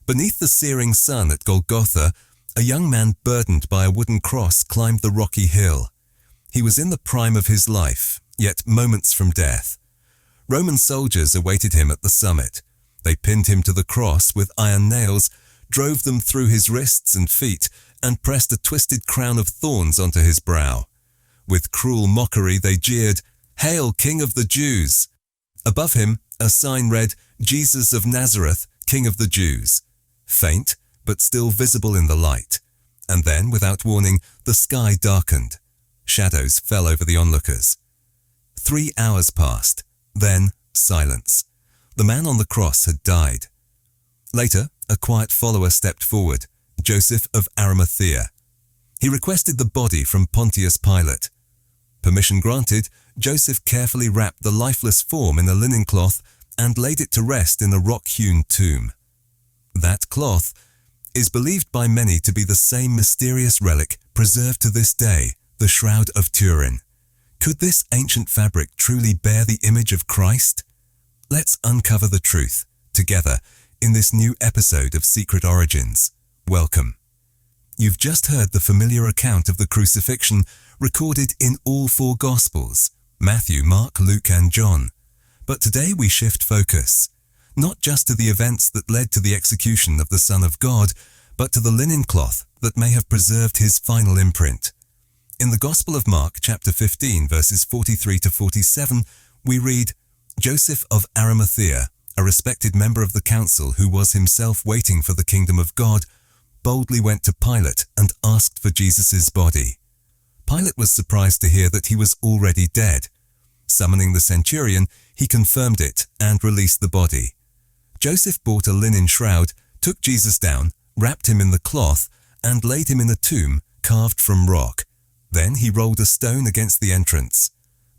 Beneath the searing sun at Golgotha, a young man burdened by a wooden cross climbed the rocky hill. He was in the prime of his life, yet moments from death. Roman soldiers awaited him at the summit. They pinned him to the cross with iron nails, drove them through his wrists and feet, and pressed a twisted crown of thorns onto his brow. With cruel mockery they jeered, "Hail, King of the Jews!" Above him, a sign read, "Jesus of Nazareth, King of the Jews." Faint, but still visible in the light. And then, without warning, the sky darkened. Shadows fell over the onlookers. 3 hours passed. Then, silence. The man on the cross had died. Later, a quiet follower stepped forward, Joseph of Arimathea. He requested the body from Pontius Pilate. Permission granted, Joseph carefully wrapped the lifeless form in a linen cloth and laid it to rest in a rock-hewn tomb. That cloth is believed by many to be the same mysterious relic preserved to this day, the Shroud of Turin. Could this ancient fabric truly bear the image of Christ? Let's uncover the truth, together, in this new episode of Secret Origins. Welcome. You've just heard the familiar account of the crucifixion recorded in all 4 Gospels, Matthew, Mark, Luke, and John. But today we shift focus, not just to the events that led to the execution of the Son of God, but to the linen cloth that may have preserved his final imprint. In the Gospel of Mark, chapter 15, verses 43 to 47, we read, "Joseph of Arimathea, a respected member of the council who was himself waiting for the kingdom of God, boldly went to Pilate and asked for Jesus' body. Pilate was surprised to hear that he was already dead. Summoning the centurion, he confirmed it and released the body. Joseph bought a linen shroud, took Jesus down, wrapped him in the cloth, and laid him in a tomb carved from rock. Then he rolled a stone against the entrance.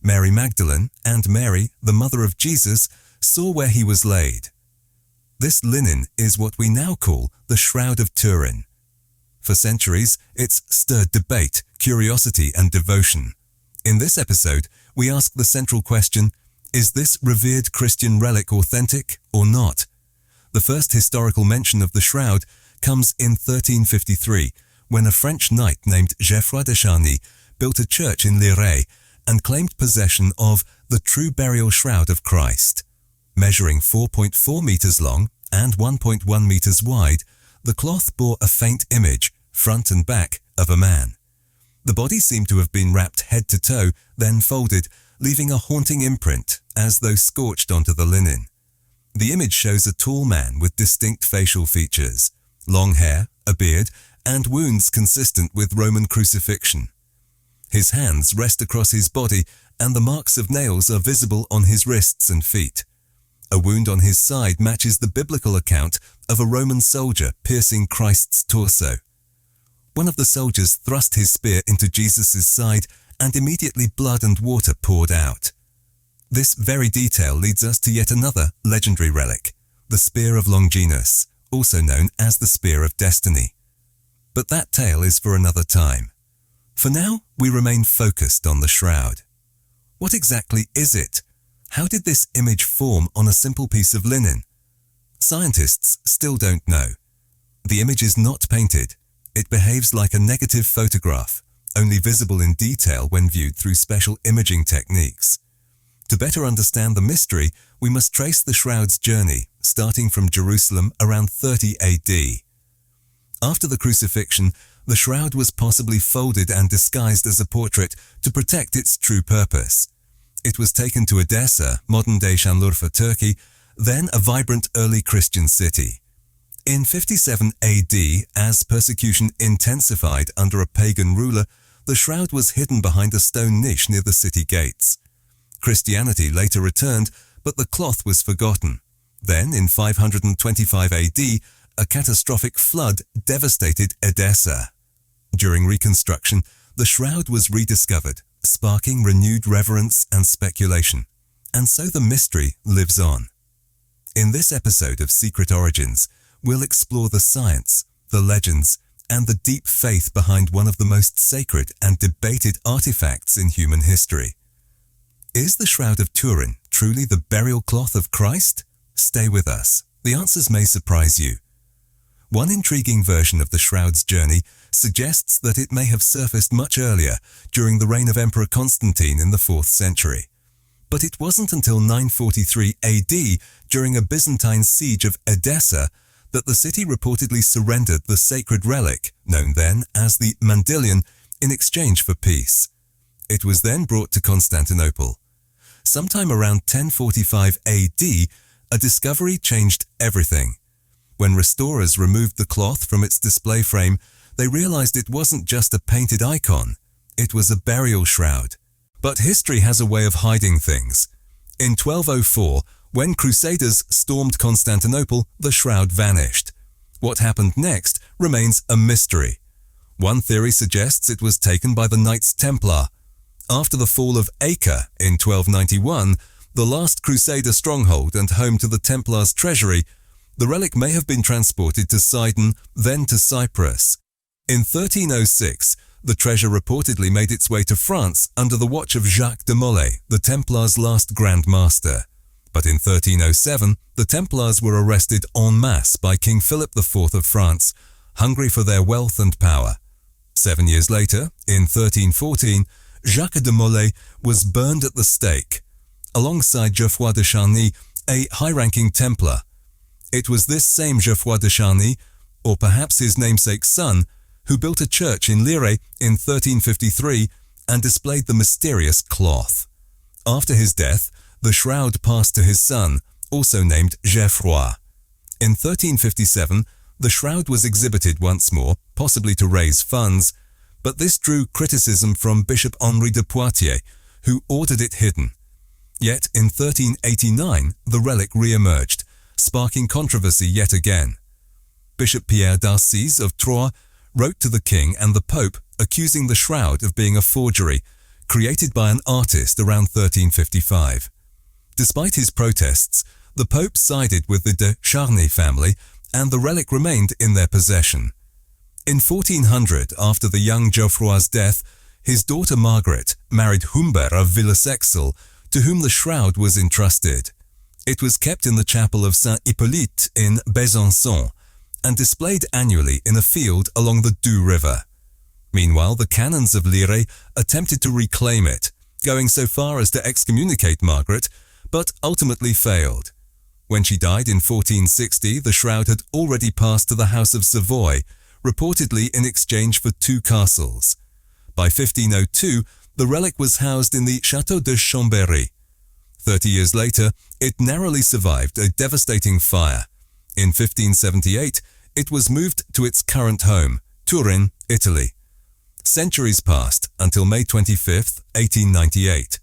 Mary Magdalene and Mary, the mother of Jesus, saw where he was laid. This linen is what we now call the Shroud of Turin. For centuries, it's stirred debate, curiosity, and devotion. In this episode, we ask the central question, is this revered Christian relic authentic or not? The first historical mention of the shroud comes in 1353, when a French knight named Geoffroy de Charny built a church in Lirey and claimed possession of the true burial shroud of Christ. Measuring 4.4 meters long and 1.1 meters wide, the cloth bore a faint image, front and back, of a man. The body seemed to have been wrapped head to toe, then folded, leaving a haunting imprint, as though scorched onto the linen. The image shows a tall man with distinct facial features, long hair, a beard, and wounds consistent with Roman crucifixion. His hands rest across his body, and the marks of nails are visible on his wrists and feet. A wound on his side matches the biblical account of a Roman soldier piercing Christ's torso. One of the soldiers thrust his spear into Jesus' side, and immediately blood and water poured out. This very detail leads us to yet another legendary relic, the Spear of Longinus, also known as the Spear of Destiny. But that tale is for another time. For now, we remain focused on the shroud. What exactly is it? How did this image form on a simple piece of linen? Scientists still don't know. The image is not painted. It behaves like a negative photograph, only visible in detail when viewed through special imaging techniques. To better understand the mystery, we must trace the shroud's journey, starting from Jerusalem around 30 AD. After the crucifixion, the shroud was possibly folded and disguised as a portrait to protect its true purpose. It was taken to Edessa, modern-day Şanlıurfa, Turkey, then a vibrant early Christian city. In 57 AD, as persecution intensified under a pagan ruler, the shroud was hidden behind a stone niche near the city gates. Christianity later returned, but the cloth was forgotten. Then, in 525 AD, a catastrophic flood devastated Edessa. During reconstruction, the shroud was rediscovered, sparking renewed reverence and speculation. And so the mystery lives on. In this episode of Secret Origins, we'll explore the science, the legends, and the deep faith behind one of the most sacred and debated artifacts in human history. Is the Shroud of Turin truly the burial cloth of Christ? Stay with us. The answers may surprise you. One intriguing version of the Shroud's journey suggests that it may have surfaced much earlier, during the reign of Emperor Constantine in the 4th century. But it wasn't until 943 AD, during a Byzantine siege of Edessa, that the city reportedly surrendered the sacred relic, known then as the Mandylion, in exchange for peace. It was then brought to Constantinople. Sometime around 1045 AD, a discovery changed everything. When restorers removed the cloth from its display frame, they realized it wasn't just a painted icon, it was a burial shroud. But history has a way of hiding things. In 1204, when Crusaders stormed Constantinople, the shroud vanished. What happened next remains a mystery. One theory suggests it was taken by the Knights Templar. After the fall of Acre in 1291, the last Crusader stronghold and home to the Templars' treasury, the relic may have been transported to Sidon, then to Cyprus. In 1306, the treasure reportedly made its way to France under the watch of Jacques de Molay, the Templars' last Grand Master. But in 1307, the Templars were arrested en masse by King Philip IV of France, hungry for their wealth and power. 7 years later, in 1314, Jacques de Molay was burned at the stake, alongside Geoffroy de Charny, a high-ranking Templar. It was this same Geoffroy de Charny, or perhaps his namesake's son, who built a church in Lire in 1353 and displayed the mysterious cloth. After his death, the shroud passed to his son, also named Geoffroy. In 1357, the shroud was exhibited once more, possibly to raise funds, but this drew criticism from Bishop Henri de Poitiers, who ordered it hidden. Yet in 1389, the relic re-emerged, sparking controversy yet again. Bishop Pierre d'Arcis of Troyes wrote to the king and the pope accusing the shroud of being a forgery, created by an artist around 1355. Despite his protests, the pope sided with the de Charny family and the relic remained in their possession. In 1400, after the young Geoffroy's death, his daughter Margaret married Humbert of Villesexel, to whom the shroud was entrusted. It was kept in the chapel of Saint Hippolyte in Besançon and displayed annually in a field along the Doubs River. Meanwhile, the canons of Lire attempted to reclaim it, going so far as to excommunicate Margaret, but ultimately failed. When she died in 1460, the shroud had already passed to the House of Savoy, reportedly in exchange for 2 castles. By 1502, the relic was housed in the Château de Chambéry. 30 years later, it narrowly survived a devastating fire. In 1578, it was moved to its current home, Turin, Italy. Centuries passed until May 25, 1898.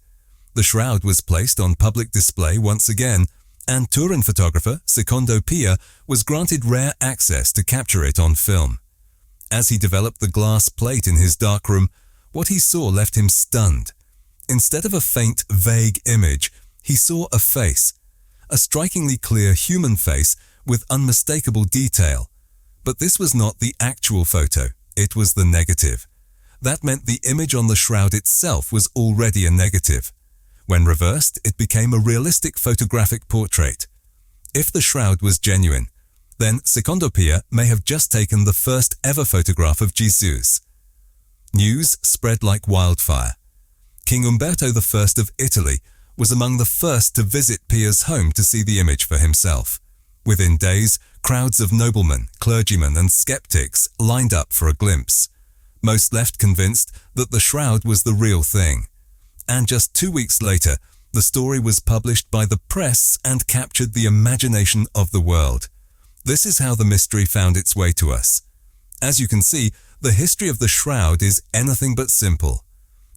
The shroud was placed on public display once again, and Turin photographer Secondo Pia was granted rare access to capture it on film. As he developed the glass plate in his darkroom, what he saw left him stunned. Instead of a faint, vague image, he saw a face, a strikingly clear human face with unmistakable detail. But this was not the actual photo, it was the negative. That meant the image on the shroud itself was already a negative. When reversed, it became a realistic photographic portrait. If the shroud was genuine, then Secondo Pia may have just taken the first ever photograph of Jesus. News spread like wildfire. King Umberto I of Italy was among the first to visit Pia's home to see the image for himself. Within days, crowds of noblemen, clergymen and skeptics lined up for a glimpse. Most left convinced that the shroud was the real thing. And just 2 weeks later, the story was published by the press and captured the imagination of the world. This is how the mystery found its way to us. As you can see, the history of the shroud is anything but simple.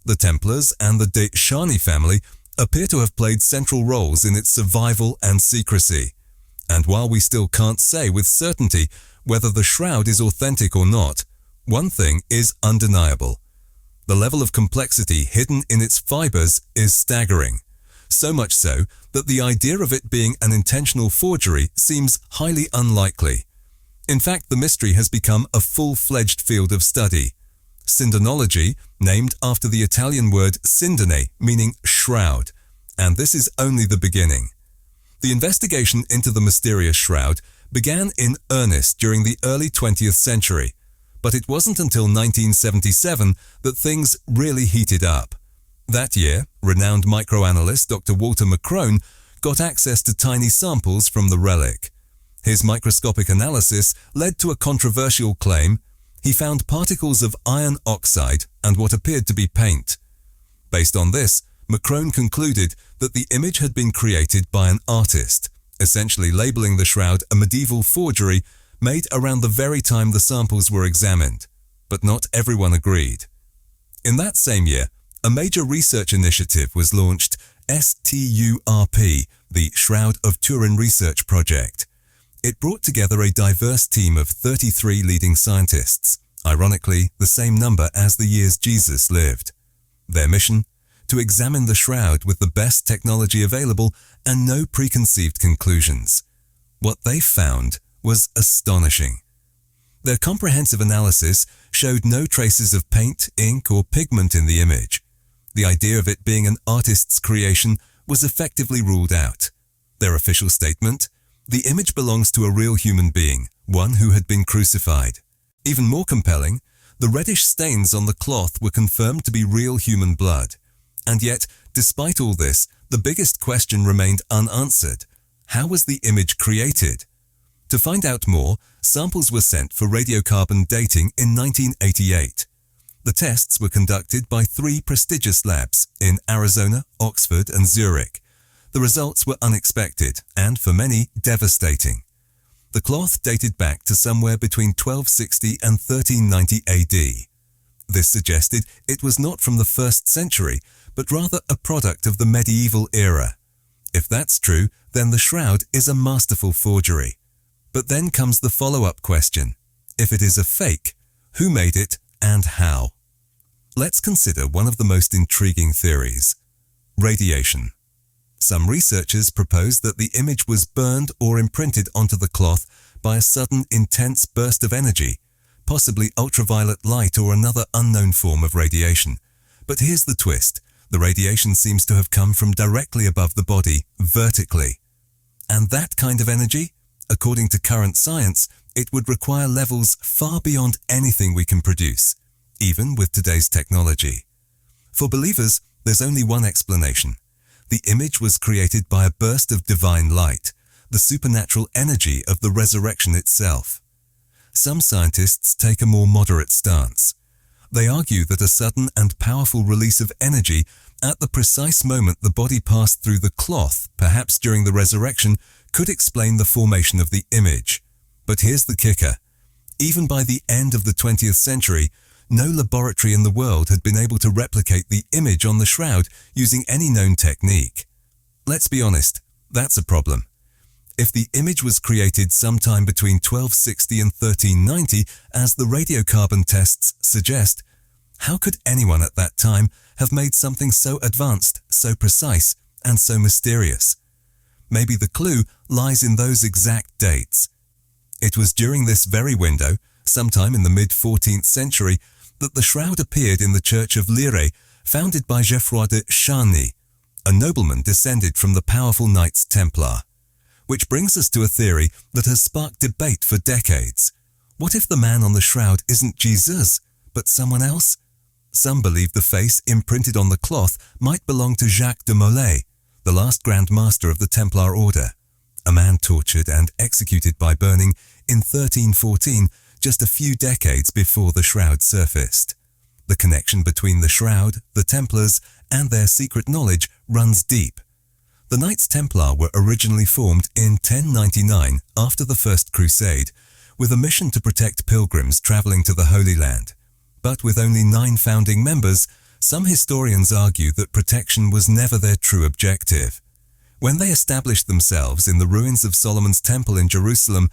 The Templars and the de Charny family appear to have played central roles in its survival and secrecy. And while we still can't say with certainty whether the shroud is authentic or not, one thing is undeniable. The level of complexity hidden in its fibers is staggering. So much so that the idea of it being an intentional forgery seems highly unlikely. In fact, the mystery has become a full-fledged field of study. Sindonology, named after the Italian word sindone, meaning shroud, and this is only the beginning. The investigation into the mysterious shroud began in earnest during the early 20th century, but it wasn't until 1977 that things really heated up. That year, renowned microanalyst Dr. Walter McCrone got access to tiny samples from the relic. His microscopic analysis led to a controversial claim. He found particles of iron oxide and what appeared to be paint. Based on this, McCrone concluded that the image had been created by an artist, essentially labeling the shroud a medieval forgery made around the very time the samples were examined. But not everyone agreed. In that same year, a major research initiative was launched, STURP, the Shroud of Turin Research Project. It brought together a diverse team of 33 leading scientists, ironically the same number as the years Jesus lived. Their mission? To examine the shroud with the best technology available and no preconceived conclusions. What they found was astonishing. Their comprehensive analysis showed no traces of paint, ink, or pigment in the image. The idea of it being an artist's creation was effectively ruled out. Their official statement? The image belongs to a real human being, one who had been crucified. Even more compelling, the reddish stains on the cloth were confirmed to be real human blood. And yet, despite all this, the biggest question remained unanswered. How was the image created? To find out more, samples were sent for radiocarbon dating in 1988. The tests were conducted by 3 prestigious labs in Arizona, Oxford, and Zurich. The results were unexpected and, for many, devastating. The cloth dated back to somewhere between 1260 and 1390 AD. This suggested it was not from the 1st century, but rather a product of the medieval era. If that's true, then the shroud is a masterful forgery. But then comes the follow-up question. If it is a fake, who made it and how? Let's consider one of the most intriguing theories: radiation. Some researchers propose that the image was burned or imprinted onto the cloth by a sudden intense burst of energy, possibly ultraviolet light or another unknown form of radiation. But here's the twist. The radiation seems to have come from directly above the body, vertically. And that kind of energy? According to current science, it would require levels far beyond anything we can produce, even with today's technology. For believers, there's only one explanation. The image was created by a burst of divine light, the supernatural energy of the resurrection itself. Some scientists take a more moderate stance. They argue that a sudden and powerful release of energy at the precise moment the body passed through the cloth, perhaps during the resurrection, could explain the formation of the image. But here's the kicker. Even by the end of the 20th century, no laboratory in the world had been able to replicate the image on the shroud using any known technique. Let's be honest, that's a problem. If the image was created sometime between 1260 and 1390, as the radiocarbon tests suggest, how could anyone at that time have made something so advanced, so precise, and so mysterious? Maybe the clue lies in those exact dates. It was during this very window, sometime in the mid-14th century, that the shroud appeared in the church of Lire, founded by Geoffroy de Charny, a nobleman descended from the powerful Knights Templar. Which brings us to a theory that has sparked debate for decades. What if the man on the shroud isn't Jesus, but someone else? Some believe the face imprinted on the cloth might belong to Jacques de Molay, the last Grand Master of the Templar Order, a man tortured and executed by burning in 1314, just a few decades before the shroud surfaced. The connection between the shroud, the Templars, and their secret knowledge runs deep. The Knights Templar were originally formed in 1099 after the First Crusade, with a mission to protect pilgrims traveling to the Holy Land. But with only 9 founding members, some historians argue that protection was never their true objective. When they established themselves in the ruins of Solomon's Temple in Jerusalem,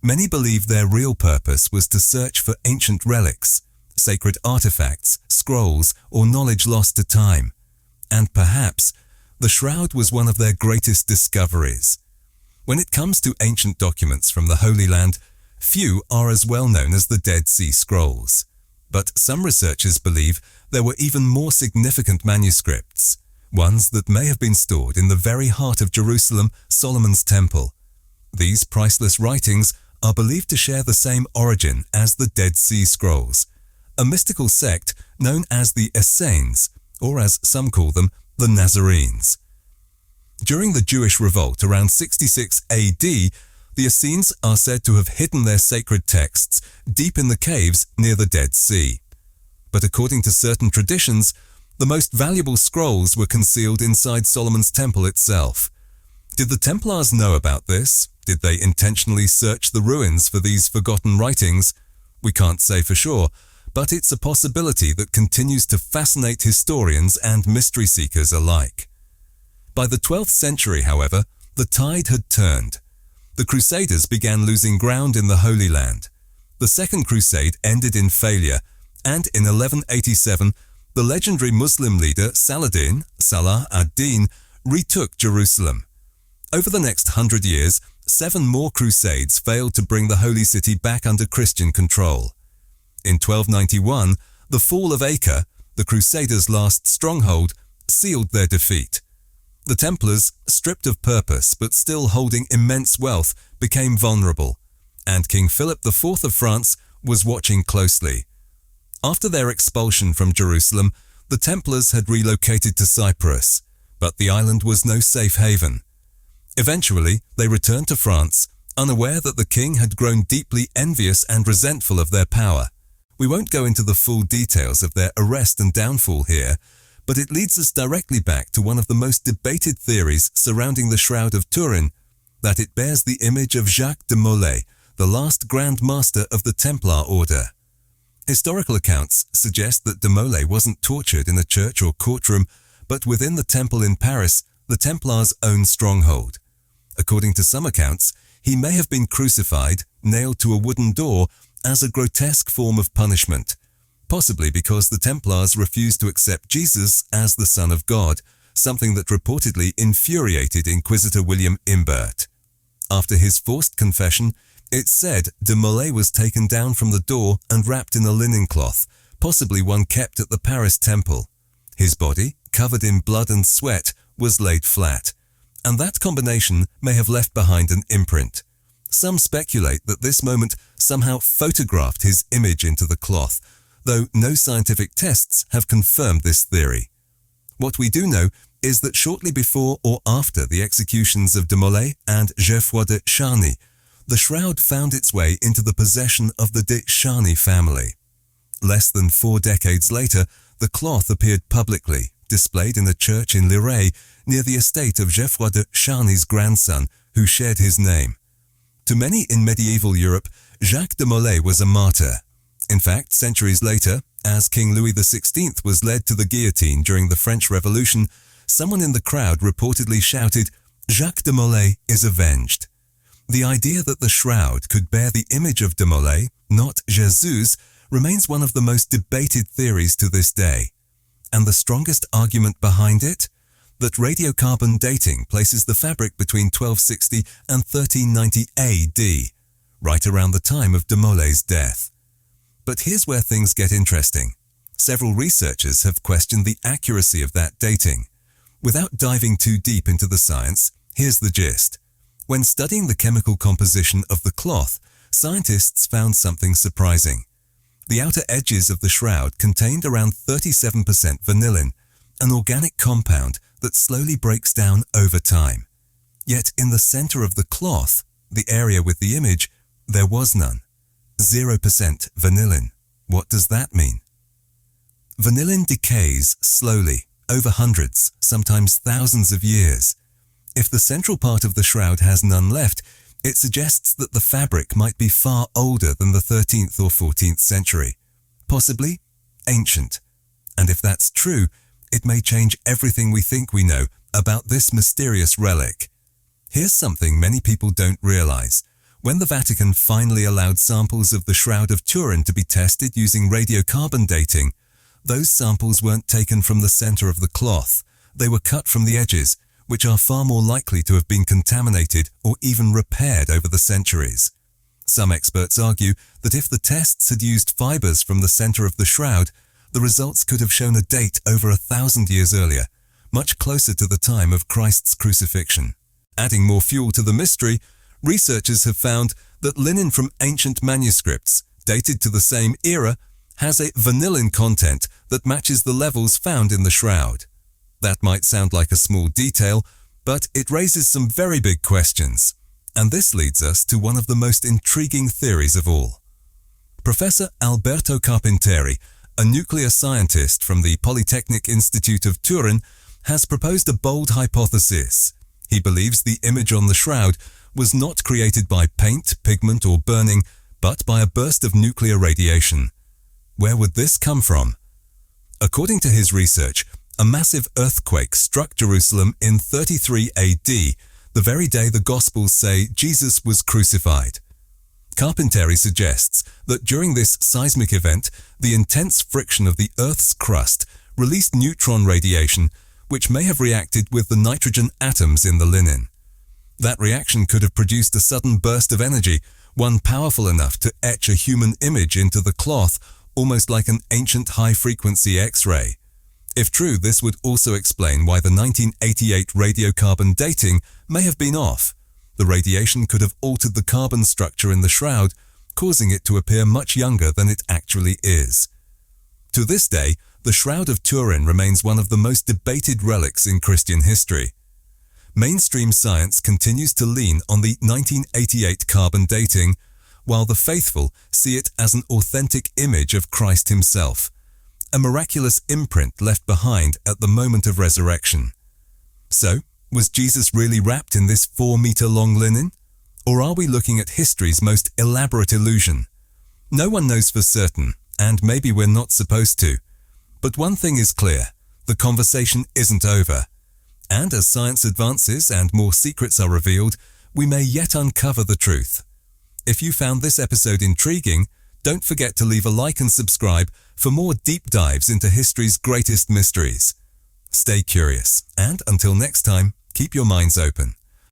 many believe their real purpose was to search for ancient relics, sacred artifacts, scrolls, or knowledge lost to time. And perhaps the shroud was one of their greatest discoveries. When it comes to ancient documents from the Holy Land, few are as well known as the Dead Sea Scrolls. But some researchers believe there were even more significant manuscripts, ones that may have been stored in the very heart of Jerusalem, Solomon's Temple. These priceless writings are believed to share the same origin as the Dead Sea Scrolls, a mystical sect known as the Essenes, or as some call them, the Nazarenes. During the Jewish revolt around 66 AD, the Essenes are said to have hidden their sacred texts deep in the caves near the Dead Sea. But according to certain traditions, the most valuable scrolls were concealed inside Solomon's temple itself. Did the Templars know about this? Did they intentionally search the ruins for these forgotten writings? We can't say for sure, but it's a possibility that continues to fascinate historians and mystery seekers alike. By the 12th century, however, the tide had turned. The Crusaders began losing ground in the Holy Land. The Second Crusade ended in failure, and in 1187, the legendary Muslim leader Salah ad-Din, retook Jerusalem. Over the next 100 years, 7 more crusades failed to bring the Holy City back under Christian control. In 1291, the fall of Acre, the Crusaders' last stronghold, sealed their defeat. The Templars, stripped of purpose but still holding immense wealth, became vulnerable, and King Philip IV of France was watching closely. After their expulsion from Jerusalem, the Templars had relocated to Cyprus, but the island was no safe haven. Eventually, they returned to France, unaware that the king had grown deeply envious and resentful of their power. We won't go into the full details of their arrest and downfall here, but it leads us directly back to one of the most debated theories surrounding the Shroud of Turin, that it bears the image of Jacques de Molay, the last Grand Master of the Templar Order. Historical accounts suggest that de Molay wasn't tortured in a church or courtroom, but within the temple in Paris, the Templars' own stronghold. According to some accounts, he may have been crucified, nailed to a wooden door, as a grotesque form of punishment, possibly because the Templars refused to accept Jesus as the Son of God, something that reportedly infuriated Inquisitor William Imbert. After his forced confession, it's said de Molay was taken down from the door and wrapped in a linen cloth, possibly one kept at the Paris temple. His body, covered in blood and sweat, was laid flat, and that combination may have left behind an imprint. Some speculate that this moment somehow photographed his image into the cloth, though no scientific tests have confirmed this theory. What we do know is that shortly before or after the executions of de Molay and Geoffroy de Charny, the shroud found its way into the possession of the de Charny family. Less than 4 decades later, the cloth appeared publicly, displayed in a church in Liray near the estate of Geoffroy de Charny's grandson, who shared his name. To many in medieval Europe, Jacques de Molay was a martyr. In fact, centuries later, as King Louis XVI was led to the guillotine during the French Revolution, someone in the crowd reportedly shouted, "Jacques de Molay is avenged." The idea that the shroud could bear the image of de Molay, not Jesus, remains one of the most debated theories to this day. And the strongest argument behind it? That radiocarbon dating places the fabric between 1260 and 1390 AD, right around the time of de Molay's death. But here's where things get interesting. Several researchers have questioned the accuracy of that dating. Without diving too deep into the science, here's the gist. When studying the chemical composition of the cloth, scientists found something surprising. The outer edges of the shroud contained around 37% vanillin, an organic compound that slowly breaks down over time. Yet in the center of the cloth, the area with the image, there was none. 0% vanillin. What does that mean? Vanillin decays slowly, over hundreds, sometimes thousands of years. If the central part of the shroud has none left, it suggests that the fabric might be far older than the 13th or 14th century, possibly ancient. And if that's true, it may change everything we think we know about this mysterious relic. Here's something many people don't realize. When the Vatican finally allowed samples of the Shroud of Turin to be tested using radiocarbon dating, those samples weren't taken from the center of the cloth. They were cut from the edges, which are far more likely to have been contaminated or even repaired over the centuries. Some experts argue that if the tests had used fibers from the center of the shroud, the results could have shown a date over 1,000 years earlier, much closer to the time of Christ's crucifixion. Adding more fuel to the mystery, researchers have found that linen from ancient manuscripts, dated to the same era, has a vanillin content that matches the levels found in the shroud. That might sound like a small detail, but it raises some very big questions. And this leads us to one of the most intriguing theories of all. Professor Alberto Carpentieri, a nuclear scientist from the Polytechnic Institute of Turin, has proposed a bold hypothesis. He believes the image on the shroud was not created by paint, pigment, or burning, but by a burst of nuclear radiation. Where would this come from? According to his research, a massive earthquake struck Jerusalem in 33 AD, the very day the Gospels say Jesus was crucified. Carpentieri suggests that during this seismic event, the intense friction of the Earth's crust released neutron radiation, which may have reacted with the nitrogen atoms in the linen. That reaction could have produced a sudden burst of energy, one powerful enough to etch a human image into the cloth, almost like an ancient high-frequency X-ray. If true, this would also explain why the 1988 radiocarbon dating may have been off. The radiation could have altered the carbon structure in the shroud, causing it to appear much younger than it actually is. To this day, the Shroud of Turin remains one of the most debated relics in Christian history. Mainstream science continues to lean on the 1988 carbon dating, while the faithful see it as an authentic image of Christ himself, a miraculous imprint left behind at the moment of resurrection. So, was Jesus really wrapped in this 4-meter-long linen? Or are we looking at history's most elaborate illusion? No one knows for certain, and maybe we're not supposed to. But one thing is clear, the conversation isn't over. And as science advances and more secrets are revealed, we may yet uncover the truth. If you found this episode intriguing, don't forget to leave a like and subscribe for more deep dives into history's greatest mysteries. Stay curious, and until next time, keep your minds open.